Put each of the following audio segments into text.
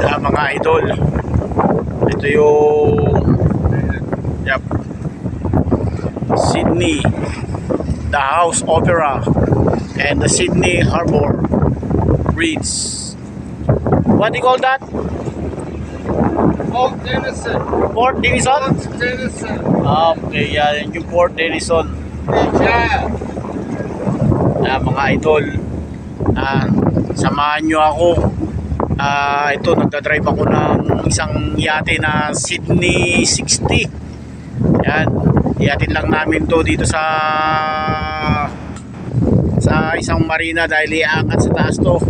Mga idol, ito yung Sydney, the House Opera and the Sydney Harbour Bridge. What do you call that? Port Denison. Port Denison? Port Denison. Okay, yan yung Port Denison. Yeah. Mga idol, samahan nyo ako. Ito, nagdadrive ako ng isang yate na Sydney 60. Yan, iyatin lang namin to dito sa isang marina dahil iaangat sa taas to.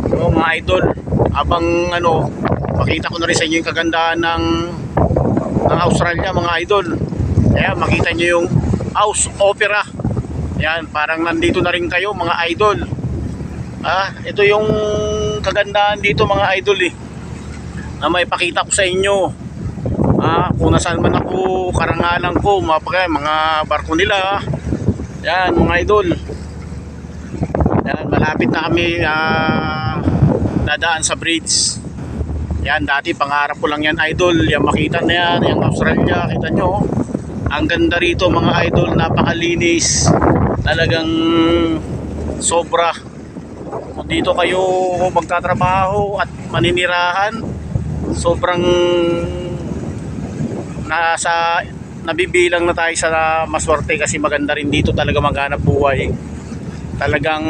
So, mga idol, abang makita ko na rin sa inyo yung kagandahan ng Australia, mga idol. Kaya makita nyo yung House Opera. Yan, parang nandito na rin kayo, mga idol. Ito yung kagandahan dito, mga idol, na may pakita ko sa inyo. Kung nasaan man ako, karangalan ko, mga barko nila. Yan, mga idol. Yan, malapit na kami dadaan sa bridge. Yan, dati pangarap ko lang yan, idol. Yan, makita na yan, yung Australia, kita nyo. Ang ganda rito, mga idol, napakalinis. Talagang sobra. Kung dito kayo magtatrabaho at maninirahan, sobrang nabibilang na tayo sa maswerte kasi maganda rin dito talaga maghanap buhay. Talagang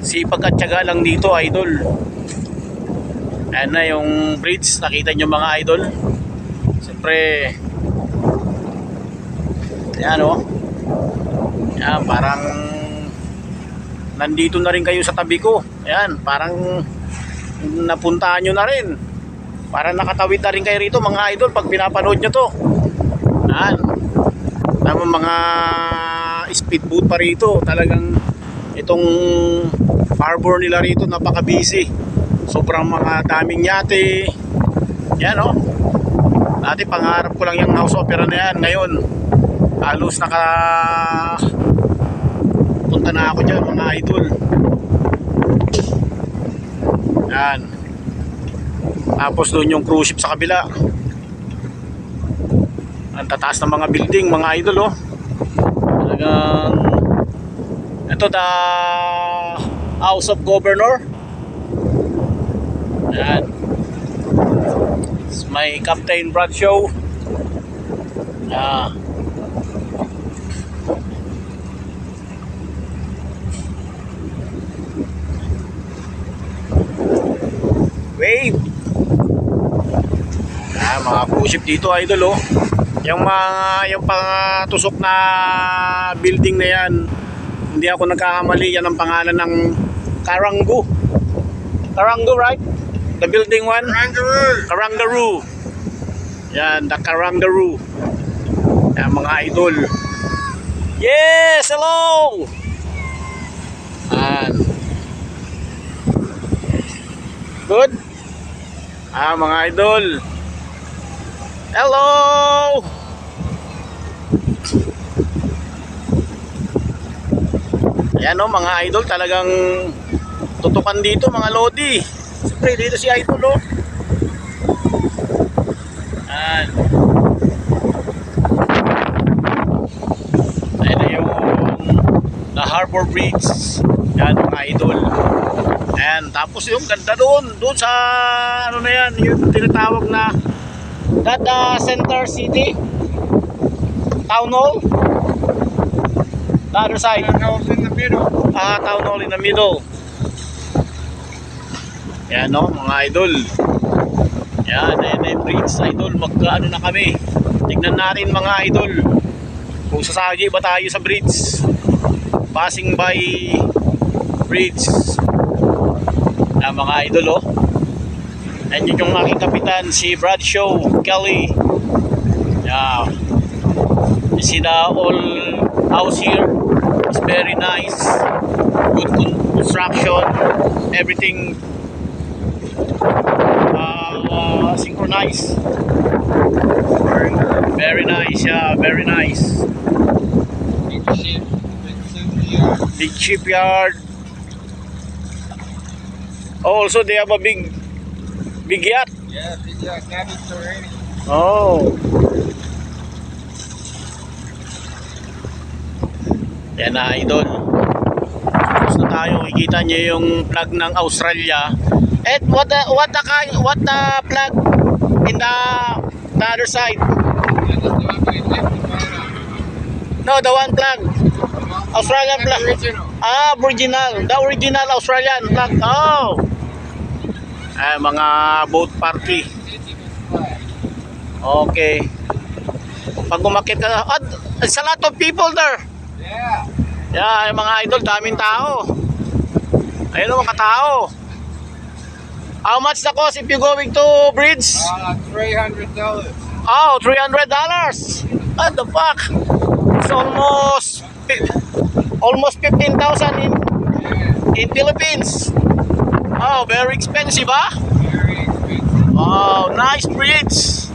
sipag at tiyaga lang dito, idol. Ayan na yung bridge, nakita nyo, mga idol. Siyempre, yan yan, parang nandito na rin kayo sa tabi ko. Ayan, parang napuntahan nyo na rin. Parang nakatawid na rin kayo rito, mga idol, pag pinapanood nyo to. Ayan, mga speedboat pa rito. Talagang itong harbor nila rito napaka-busy. Sobrang mga daming yate. Yan, dati pangarap ko lang yung House Opera na yan. Ngayon halos punta na ako dyan, mga idol. Yan. Tapos doon yung cruise ship sa kabila. Ang tataas ng mga building, mga idol, talagang ito, the House of Governor. Yan. It's my Captain Bradshaw. Wave. Mga cruise ship dito, idol, yung tusok na building na yan, hindi ako nagkakamali, yan ang pangalan ng Karangu. Karangu, right? The building one? Karangaroo. Yan, the Karangaroo. Yan, mga idol. Yes, hello! Yan. Good? Mga idol. Hello! Ayan, mga idol, talagang tutukan dito, mga lodi. Siyempre, dito si idol, Ayan. Ayan na yung the Harbor Bridge. Ayan, mga idol. Ayan, tapos yung ganda doon sa na yan, yung tinatawag na that center city town hall, the other side, Town hall in the middle. town hall in the middle. Yan, mga idol. Yan, yung bridge, idol. Magkaano na kami. Tignan natin, mga idol, kung sasagi ba tayo sa bridge. Passing by bridge. Yan, mga idol, and yun yung aking kapitan, si Bradshaw Kelly. Yeah. You see the old house here. It's very nice. Good construction. Everything synchronized. Very nice, yeah, very nice. Big shipyard. Oh, also they have a big yacht. Yeah, Mediterranean. Oh. Yan na, idol. Tapos na tayo, ikita niyo yung flag ng Australia. And what the flag in the other side? No, the one flag. Australian flag. Original. Ah, original. The original Australian flag. Oh. Ay, mga boat party. Okay. Pag umakit ka, it's a lot of people there. Yeah. Yeah, yung mga idol, daming tao. Ayun mga katao. How much the cost if you going to bridge? $300. Oh, $300. What the fuck? It's almost 15,000 in Philippines. Oh, very expensive, ah? Very expensive. Wow, nice bridge.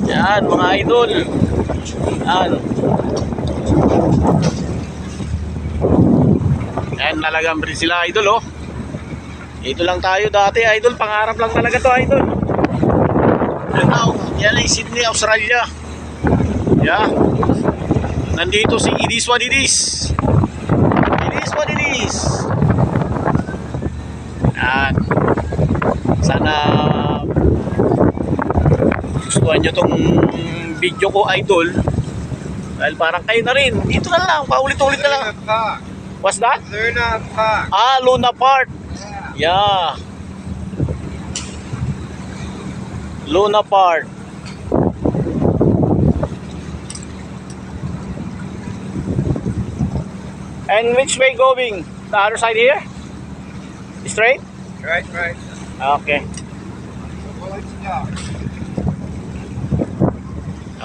Yan, mga idol. Yan. Yan, talagang bridge sila, idol, oh. Ito lang tayo dati, idol. Pangarap lang talaga to, idol. Yan ay Sydney, Australia. Yeah. Nandito si It Is What It Is. It is what it is. Yan. Sana gustuhan nyo tong video ko, idol. Dahil parang kayo na rin. Dito na lang, paulit-ulit na lang. Luna Park. What's that? Luna Park. Ah, Luna Park. Yeah. Yeah. Luna Park. And which way going? The other side here? Straight? Right. Okay. Well, it's dark.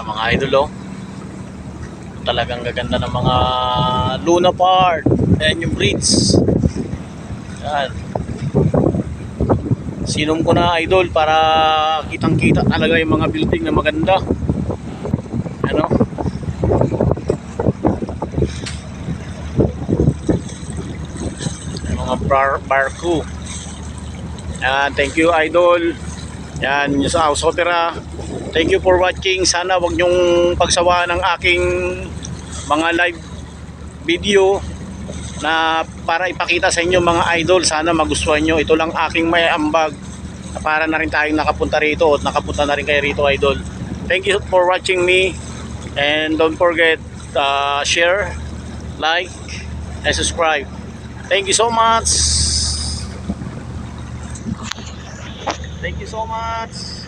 Mga idol, oh. Talagang gaganda ng mga Luna Park. Ayan yung bridge. Yan. Sinom ko na, idol, para kitang-kita talaga yung mga building na maganda. Ano? Yung mga barko. Yan, thank you, idol. Yan, yung sa House Opera. Thank you for watching. Sana wag nyong pagsawaan ng aking mga live video na para ipakita sa inyo mga idol. Sana magustuhan nyo. Ito lang aking may ambag na para na rin tayong nakapunta rito at nakapunta na rin kayo rito, idol. Thank you for watching me, and don't forget share, like, and subscribe. Thank you so much. Thank you so much.